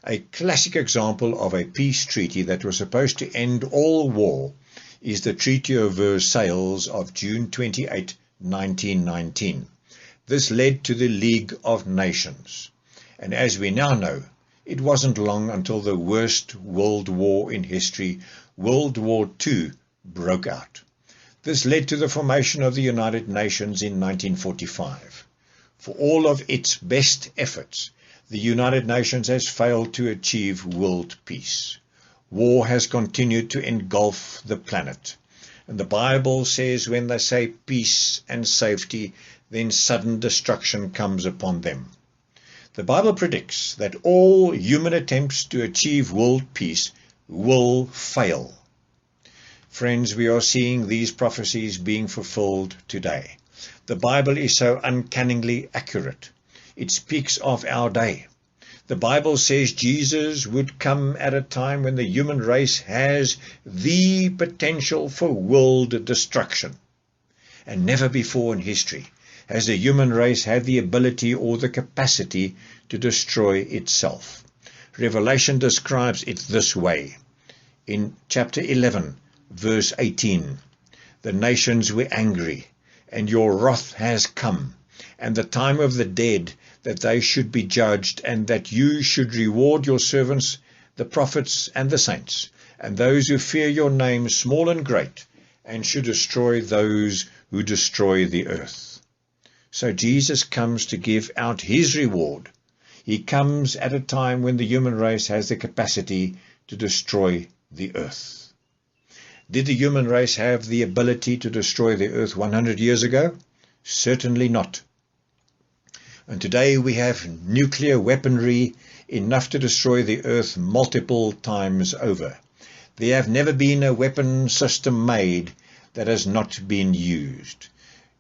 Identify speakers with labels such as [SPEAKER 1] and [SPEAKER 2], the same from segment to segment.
[SPEAKER 1] A classic example of a peace treaty that was supposed to end all war is the Treaty of Versailles of June 28, 1919. This led to the League of Nations. And as we now know, it wasn't long until the worst world war in history, World War II, broke out. This led to the formation of the United Nations in 1945. For all of its best efforts, the United Nations has failed to achieve world peace. War has continued to engulf the planet. And the Bible says when they say peace and safety, then sudden destruction comes upon them. The Bible predicts that all human attempts to achieve world peace will fail. Friends, we are seeing these prophecies being fulfilled today. The Bible is so uncannily accurate. It speaks of our day. The Bible says Jesus would come at a time when the human race has the potential for world destruction. And never before in history has the human race had the ability or the capacity to destroy itself. Revelation describes it this way. In chapter 11, verse 18, the nations were angry, and your wrath has come, and the time of the dead, that they should be judged, and that you should reward your servants, the prophets and the saints, and those who fear your name, small and great, and should destroy those who destroy the earth. So Jesus comes to give out his reward. He comes at a time when the human race has the capacity to destroy the earth. Did the human race have the ability to destroy the earth 100 years ago? Certainly not. And today we have nuclear weaponry enough to destroy the earth multiple times over. There have never been a weapon system made that has not been used.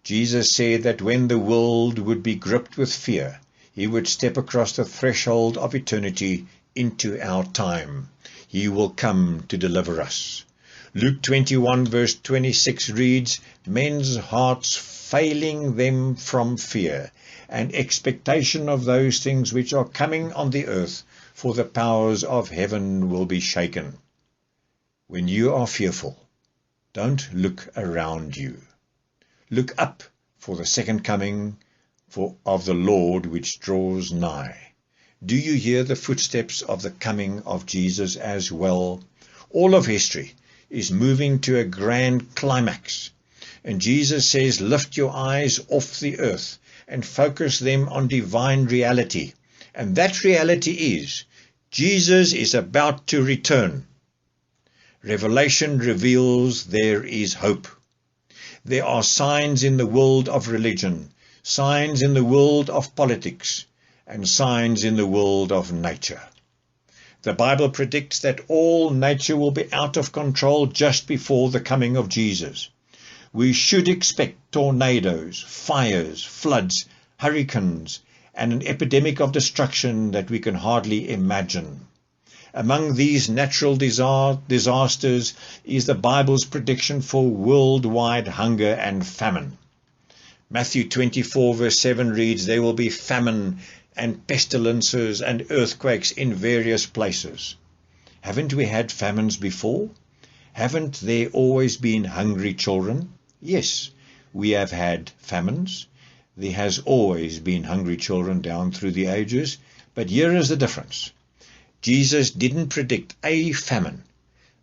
[SPEAKER 1] Jesus said that when the world would be gripped with fear, he would step across the threshold of eternity into our time. He will come to deliver us. Luke 21 verse 26 reads, men's hearts failing them from fear and expectation of those things which are coming on the earth, for the powers of heaven will be shaken. When you are fearful, don't look around you. Look up for the second coming of the Lord which draws nigh. Do you hear the footsteps of the coming of Jesus as well? All of history is moving to a grand climax. And Jesus says, lift your eyes off the earth and focus them on divine reality. And that reality is, Jesus is about to return. Revelation reveals there is hope. There are signs in the world of religion, signs in the world of politics, and signs in the world of nature. The Bible predicts that all nature will be out of control just before the coming of Jesus. We should expect tornadoes, fires, floods, hurricanes, and an epidemic of destruction that we can hardly imagine. Among these natural disasters is the Bible's prediction for worldwide hunger and famine. Matthew 24 verse 7 reads, there will be famine and pestilences and earthquakes in various places. Haven't we had famines before? Haven't there always been hungry children? Yes, we have had famines. There has always been hungry children down through the ages. But here is the difference. Jesus didn't predict a famine,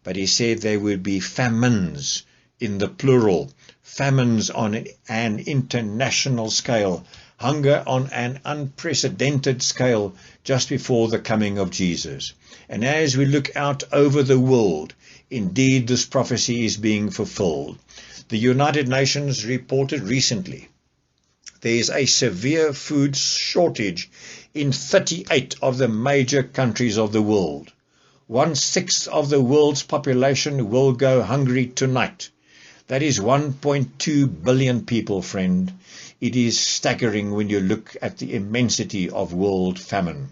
[SPEAKER 1] but he said there would be famines in the plural, famines on an international scale, hunger on an unprecedented scale just before the coming of Jesus. And as we look out over the world, indeed this prophecy is being fulfilled. The United Nations reported recently there is a severe food shortage in 38 of the major countries of the world. 1/6 of the world's population will go hungry tonight. That is 1.2 billion people, friend. It is staggering when you look at the immensity of world famine.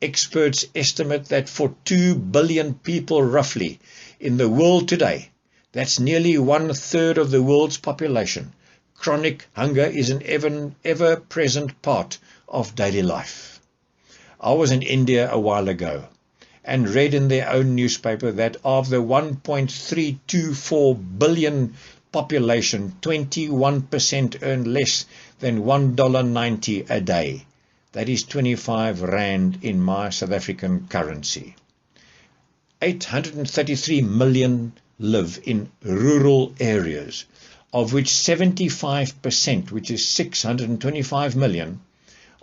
[SPEAKER 1] Experts estimate that for 2 billion people roughly in the world today, that's nearly 1/3 of the world's population, chronic hunger is an ever-present part of daily life. I was in India a while ago and read in their own newspaper that of the 1.324 billion population, 21% earn less than $1.90 a day. That is 25 rand in my South African currency. 833 million live in rural areas, of which 75%, which is 625 million,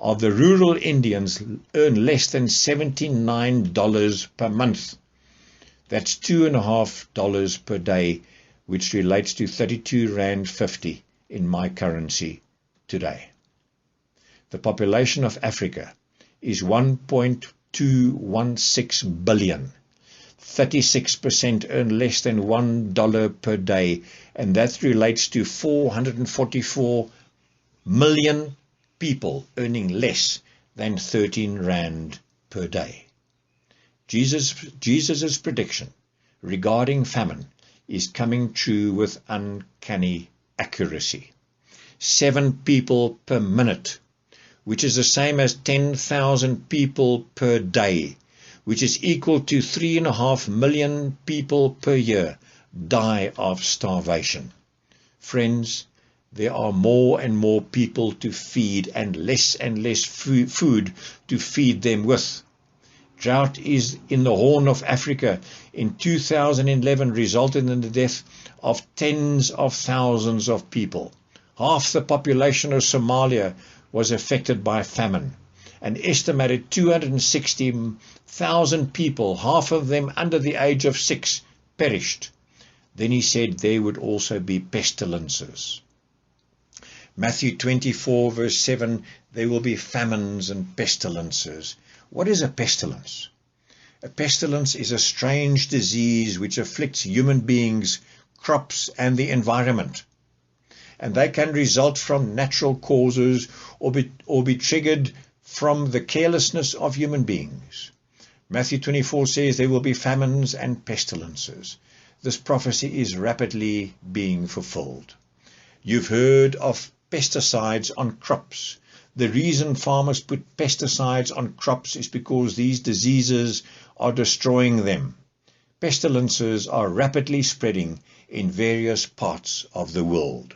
[SPEAKER 1] of the rural Indians earn less than $79 per month. That's $2.50 per day, which relates to 32 rand 50 in my currency today. The population of Africa is 1.216 billion. 36% earn less than $1 per day, and that relates to 444 million people earning less than 13 rand per day. Jesus's prediction regarding famine is coming true with uncanny accuracy. 7 people per minute, which is the same as 10,000 people per day, which is equal to 3.5 million people per year, die of starvation. Friends, there are more and more people to feed and less food to feed them with. Drought is in the Horn of Africa in 2011 resulted in the death of tens of thousands of people. Half the population of Somalia was affected by famine. An estimated 260,000 people, half of them under the age of 6, perished. Then he said there would also be pestilences. Matthew 24 verse 7, there will be famines and pestilences. What is a pestilence? A pestilence is a strange disease which afflicts human beings, crops and the environment. And they can result from natural causes or be triggered from the carelessness of human beings. Matthew 24 says there will be famines and pestilences. This prophecy is rapidly being fulfilled. You've heard of pesticides on crops. The reason farmers put pesticides on crops is because these diseases are destroying them. Pestilences are rapidly spreading in various parts of the world.